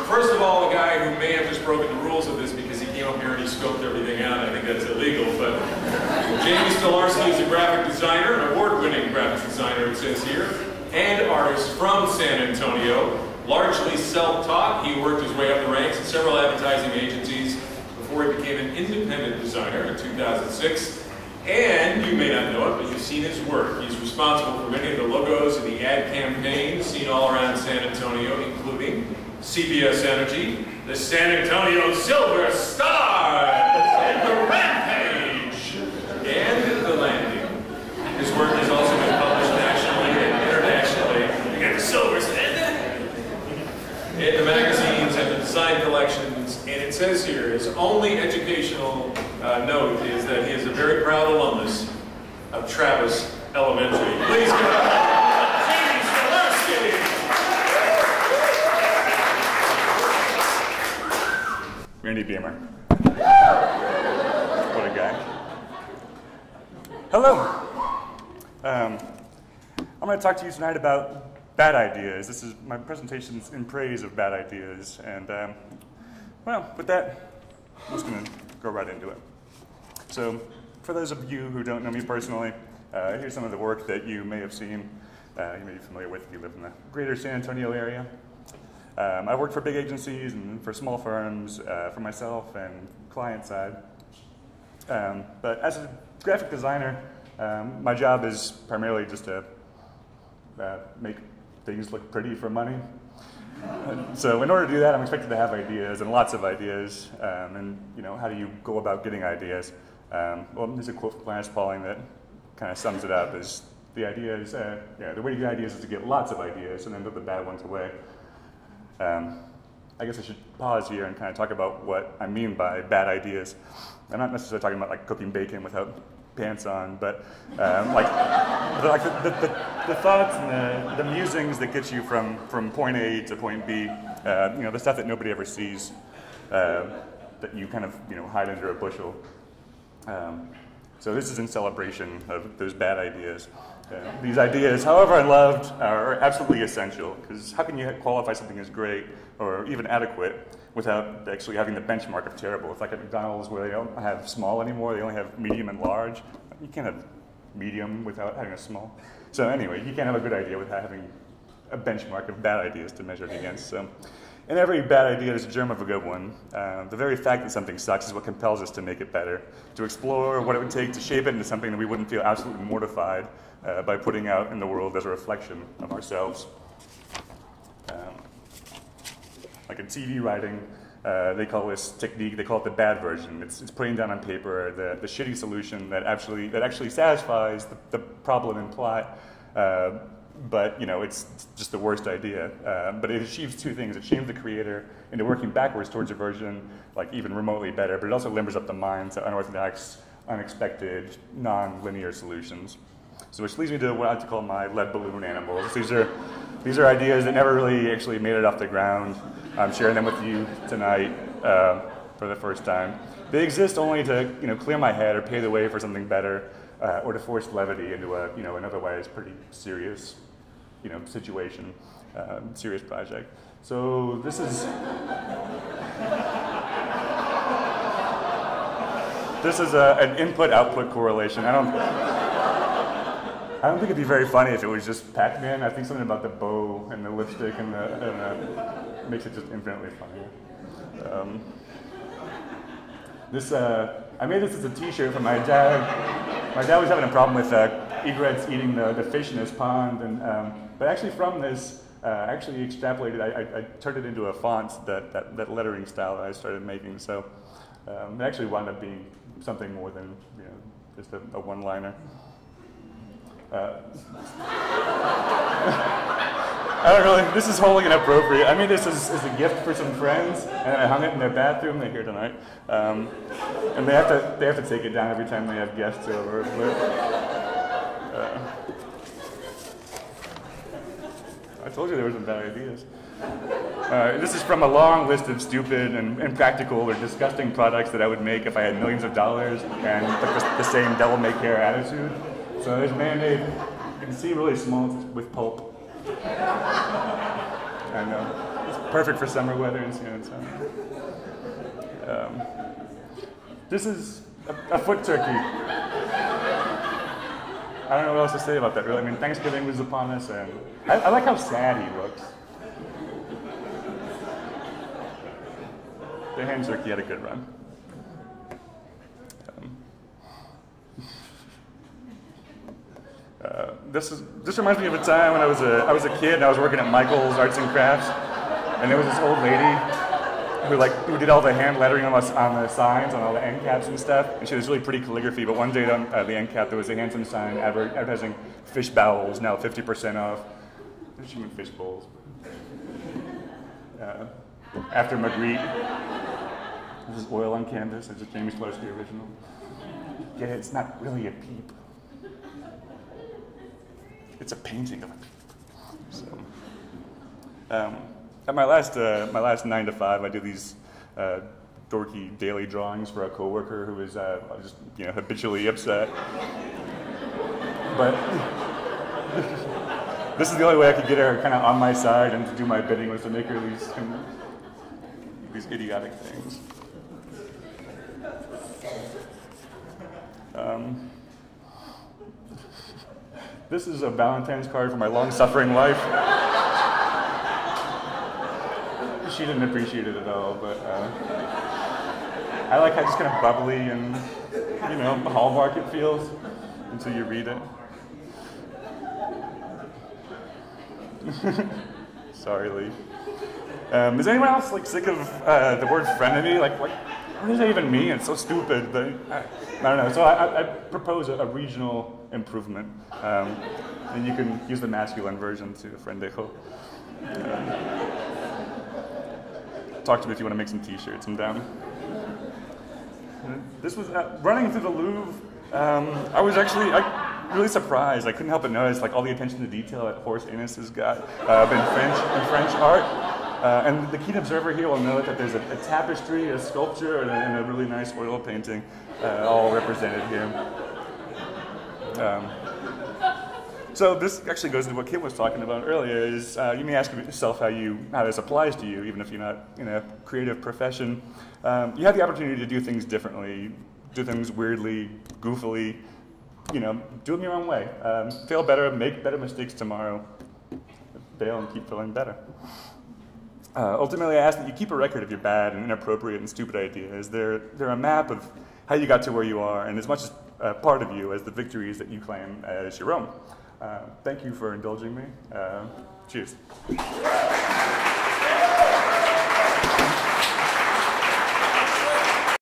First of all, the guy who may have just broken the rules of this because he came up here and he scoped everything out, I think that's illegal, but Jamie Stolarski is a graphic designer, an award-winning graphic designer, it says here, and artist from San Antonio. Largely self-taught, he worked his way up the ranks in several advertising agencies before he became an independent designer in 2006. And you may not know it, but you've seen his work. He's responsible for many of the logos and the ad campaigns seen all around San Antonio, including CBS Energy, the San Antonio Silver Stars, and the Rampage, and the Landing. His work has also been published nationally and internationally. You got the Silver Standard in the magazines and the design collections, and it says here his only educational note is that he is a very proud alumnus of Travis Elementary. Please give it up, Jamie Stolarski! Randy Beamer. What a guy. Hello. I'm going to talk to you tonight about bad ideas. This is my presentation's in praise of bad ideas, and well, with that, I'm just going to go right into it. So, for those of you who don't know me personally, here's some of the work that you may have seen, you may be familiar with if you live in the greater San Antonio area. I worked for big agencies and for small firms, for myself and client side. But as a graphic designer, my job is primarily just to make things look pretty for money. So in order to do that, I'm expected to have ideas, and lots of ideas. And you know, how do you go about getting ideas? Well, there's a quote from Clarence Pauling that kind of sums it up: is the idea is, the way to get ideas is to get lots of ideas and then put the bad ones away. I guess I should pause here and kind of talk about what I mean by bad ideas. I'm not necessarily talking about like cooking bacon without pants on, but the thoughts and the musings that get you from point A to point B, the stuff that nobody ever sees, that you kind of hide under a bushel. So this is in celebration of those bad ideas. These ideas, however unloved, are absolutely essential, because how can you qualify something as great or even adequate without actually having the benchmark of terrible? It's like at McDonald's where they don't have small anymore, they only have medium and large. You can't have medium without having a small. So anyway, you can't have a good idea without having a benchmark of bad ideas to measure it against. So in every bad idea, there's a germ of a good one. The very fact that something sucks is what compels us to make it better, to explore what it would take to shape it into something that we wouldn't feel absolutely mortified by putting out in the world as a reflection of ourselves. Like in TV writing, they call this technique, they call it the bad version. It's putting down on paper the shitty solution that actually satisfies the problem in plot, but it's just the worst idea. But it achieves two things. It shames the creator into working backwards towards a version like even remotely better, but it also limbers up the mind to unorthodox, unexpected, non-linear solutions. So which leads me to what I like to call my lead balloon animals. These are ideas that never really actually made it off the ground. I'm sharing them with you tonight for the first time. They exist only to clear my head or pave the way for something better, or to force levity into a an otherwise pretty serious situation, serious project. So this is an input-output correlation. I don't think it'd be very funny if it was just Pac-Man. I think something about the bow and the lipstick and makes it just infinitely funnier. I made this as a T-shirt for my dad. My dad was having a problem with egrets eating the fish in his pond, and but actually from this, I actually extrapolated. I turned it into a font that lettering style that I started making. So it actually wound up being something more than just a one-liner. I don't know, this is wholly inappropriate. I made this as a gift for some friends, and I hung it in their bathroom. They're here tonight, and they have to take it down every time they have guests over. I told you there were some bad ideas. This is from a long list of stupid and impractical or disgusting products that I would make if I had millions of dollars and the same devil-may-care attitude. So there's Band-Aid. You can see really small, it's with pulp. I know. perfect for summer weather in San Antonio. This is a foot turkey. I don't know what else to say about that, really. I mean, Thanksgiving was upon us, and I like how sad he looks. The hand turkey had a good run. This reminds me of a time when I was a kid and I was working at Michael's Arts and Crafts, and there was this old lady who did all the hand lettering on the signs, on all the end caps and stuff, and she had this really pretty calligraphy. But one day on the end cap there was a handsome sign advertising fish bowels, now 50% off. She meant fish bowls. After Magritte, this is oil on canvas. It's a Jamie Stolarski original. Yeah, it's not really a peep. It's a painting of a peep. So, at my last 9 to 5, I do these dorky daily drawings for a coworker who was just habitually upset. But this is the only way I could get her kind of on my side and to do my bidding, was to make her these idiotic things. This is a Valentine's card for my long-suffering wife. She didn't appreciate it at all, but I like how just kind of bubbly and, hallmark it feels until you read it. Sorry, Lee. Is anyone else sick of the word frenemy? What does that even mean? It's so stupid. But I don't know. So I propose a regional improvement, and you can use the masculine version to frendejo. Talk to me if you want to make some T-shirts. I'm down. This was running through the Louvre. I was really surprised. I couldn't help but notice all the attention to detail that Horst Innes has got in French art. And the keen observer here will note that there's a tapestry, a sculpture, and a really nice oil painting, all represented here. So this actually goes into what Kim was talking about earlier. Is you may ask yourself how this applies to you, even if you're not in a creative profession. You have the opportunity to do things differently, do things weirdly, goofily. Do them your own way. Fail better, make better mistakes tomorrow. Fail and keep feeling better. Ultimately, I ask that you keep a record of your bad and inappropriate and stupid ideas. They're a map of how you got to where you are, and as much as part of you as the victories that you claim as your own. Thank you for indulging me. Cheers.